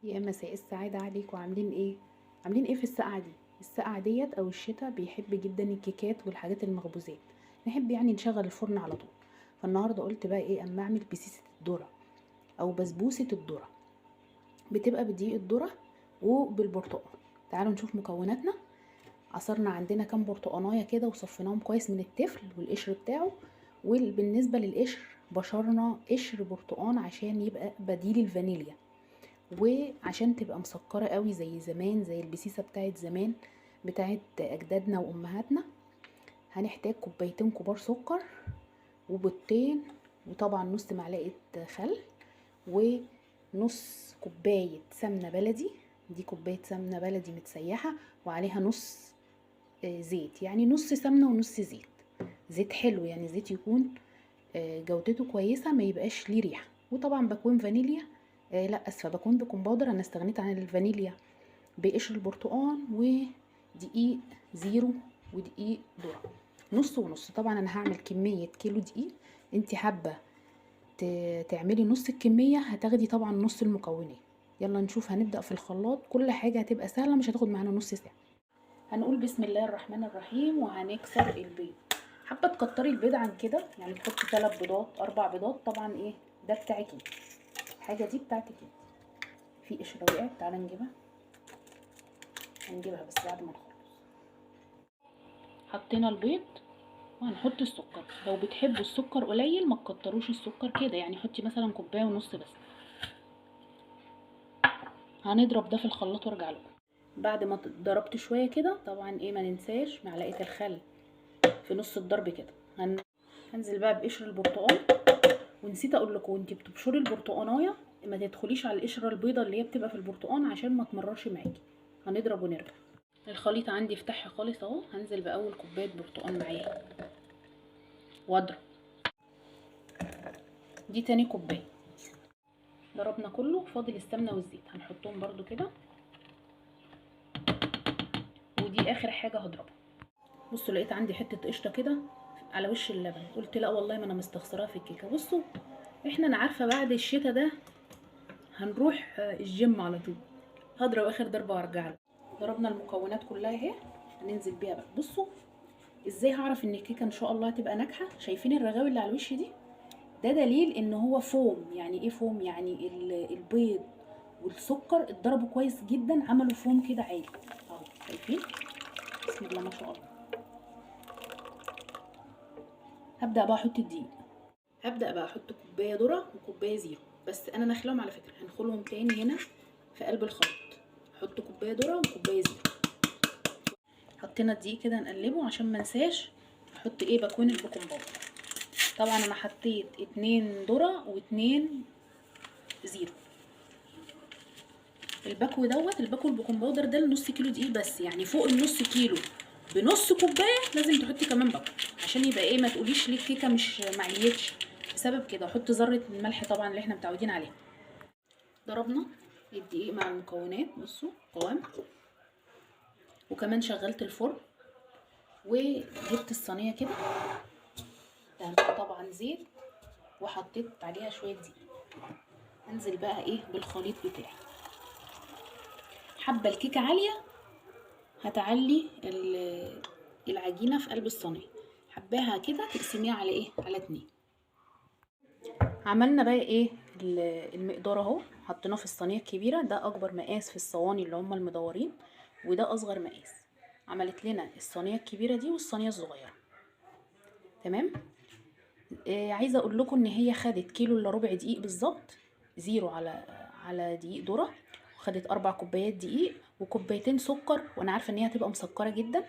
يا مساء السعادة عليكم، عاملين ايه؟ عاملين ايه في السقعة دي؟ السقعة ديت او الشتاء بيحب جدا الكيكات والحاجات المخبوزات. نحب يعني نشغل الفرن على طول. فالنهارده قلت بقى ايه اما اعمل بسيسة الذرة او بسبوسة الذرة. بتبقى بدقيق الذرة وبالبرتقال. تعالوا نشوف مكوناتنا. عصرنا عندنا كام برتقانية كده وصفيناهم كويس من التفل والقشر بتاعه. وبالنسبة للقشر بشرنا قشر برتقان عشان يبقى بديل الفانيليا، وعشان تبقى مسكرة قوي زي زمان، زي البسيسة بتاعت زمان بتاعت اجدادنا وامهاتنا. هنحتاج كوبايتين كبار سكر وبيضتين، وطبعا نص معلقة خل، ونص كوباية سمنة بلدي. دي كوباية سمنة بلدي متسيحة وعليها نص زيت، يعني نص سمنة ونص زيت. زيت حلو، يعني زيت يكون جودته كويسة، ما يبقاش ليه ريحة. وطبعا بكون فانيليا، لا اسفة، بكون بيكنج باودر. انا استغنيت عن الفانيليا بقشر البرتقال، ودقيق زيرو، ودقيق ذرة نص ونص. طبعا انا هعمل كمية كيلو دقيق، انت حابة تعملي نص الكمية هتاخدي طبعا نص المكونات. يلا نشوف. هنبدأ في الخلاط، كل حاجة هتبقى سهلة، مش هتاخد معانا نص ساعة. هنقول بسم الله الرحمن الرحيم وهنكسر البيض. حابة تكتري البيض عن كده، يعني تحطي 3 بيضات 4 بيضات. طبعا ايه ده بتاعك انت، الحاجة دي بتاعتك انت. في قشرة وقعت، تعالى نجيبها. هنجيبها بس بعد ما نخلص. حطينا البيض وهنحط السكر. لو بتحبوا السكر قليل ما تكتروش السكر كده، يعني حطي مثلا كوبايه ونص بس. هنضرب ده في الخلاط وارجع لكم. بعد ما ضربت شويه كده، طبعا ايه ما ننساش معلقه الخل في نص الضرب كده. هنزل بقى بقشر البرتقال. ونسيت اقول لكم وانتي بتبشري البرتقانايه ما تدخليش على القشره البيضه اللي هي بتبقى في البرتقان عشان ما تمررش معاكي. هنضرب ونرجع. الخليط عندي فتح خالص اهو. هنزل باول كوبايه برتقان معاها واضرب. دي تاني كوبايه. ضربنا كله، فاضل السمنه والزيت هنحطهم برضو كده. ودي اخر حاجه هضربها. بصوا لقيت عندي حته قشطه كده على وش اللبن، قلت لا والله ما انا مستخسراها في الكيكه. بصوا احنا انا عارفه بعد الشتا ده هنروح الجيم على طول. هضرب اخر ضربه وارجع له. ضربنا المكونات كلها اهي. هننزل بيها بقى. بصوا ازاي هعرف ان الكيكه ان شاء الله هتبقى ناجحه؟ شايفين الرغاوي اللي على الوش دي؟ ده دليل ان هو فوم. يعني ايه فوم؟ يعني البيض والسكر اتضربوا كويس جدا، عملوا فوم كده عالي اهو. شايفين؟ بسم الله ما شاء الله. هبدا بقى احط الدقيق. هبدا بقى احط كوبايه ذره وكوبايه زيرو، بس انا نخلهم على فكره، هنخلهم تاني هنا في قلب الخليط. احط كوبايه ذره وكوبايه زيرو. حطينا الدقيق كده نقلبه عشان ما انساش احط ايه بكون البيكنج باودر. طبعا انا حطيت 2 ذره و2 زيرو. الباكو البيكنج باودر ده لنص كيلو دقيق بس، يعني فوق النص كيلو بنص كوبايه لازم تحطي كمان باكو، عشان يبقى ايه ما تقوليش ليه الكيكه مش معليتش بسبب كده. احط ذره الملح طبعا اللي احنا متعودين عليها. ضربنا الدقيق مع المكونات، بصوا قوام. وكمان شغلت الفرن وجبت الصينيه كده، دهنتها طبعا زيت وحطيت عليها شويه دقيق. انزل بقى ايه بالخليط بتاعي. حابه الكيكه عاليه هتعلي العجينه في قلب الصينيه. حباها كده تقسميها على ايه، على 2. عملنا بقى ايه المقدار اهو. حطيناه في الصينيه الكبيره، ده اكبر مقاس في الصواني اللي هم المدورين، وده اصغر مقاس. عملت لنا الصينيه الكبيره دي والصينيه الصغيره. تمام. عايزه اقول لكم ان هي خدت كيلو الا ربع دقيق بالظبط، زيرو على دقيق ذره. وخدت 4 كوبايات دقيق وكوبايتين سكر، وانا عارفه ان هي هتبقى مسكره جدا.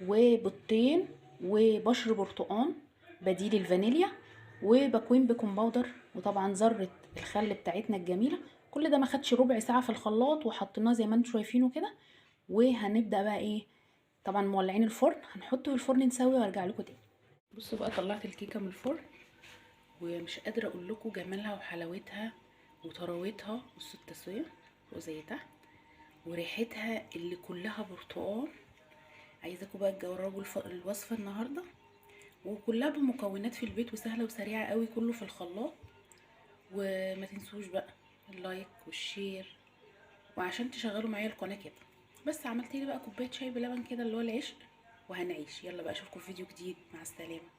وبيضتين وبشر برتقان بديل الفانيليا، وبكوين بيكنج باودر، وطبعا ذره الخل بتاعتنا الجميله. كل ده ما خدش ربع ساعه في الخلاط وحطيناه زي ما انتم شايفينه كده. وهنبدا بقى ايه، طبعا مولعين الفرن، هنحطه في الفرن نسوي وارجع لكم تاني. بصوا بقى طلعت الكيكه من الفرن ومش قادره اقول لكم جمالها وحلاوتها وطراوتها. بصوا التسويه فوق زي تحت، وريحتها اللي كلها برتقال. عايزاكم بقى تجربوا الوصفه النهارده، وكلها بمكونات في البيت وسهله وسريعه قوي، كله في الخلاط. وما تنسوش بقى اللايك والشير وعشان تشغلوا معايا القناه كده. بس عملت لي بقى كوبايه شاي بلبن كده اللي هو العشق، وهنعيش. يلا بقى اشوفكم في فيديو جديد، مع السلامه.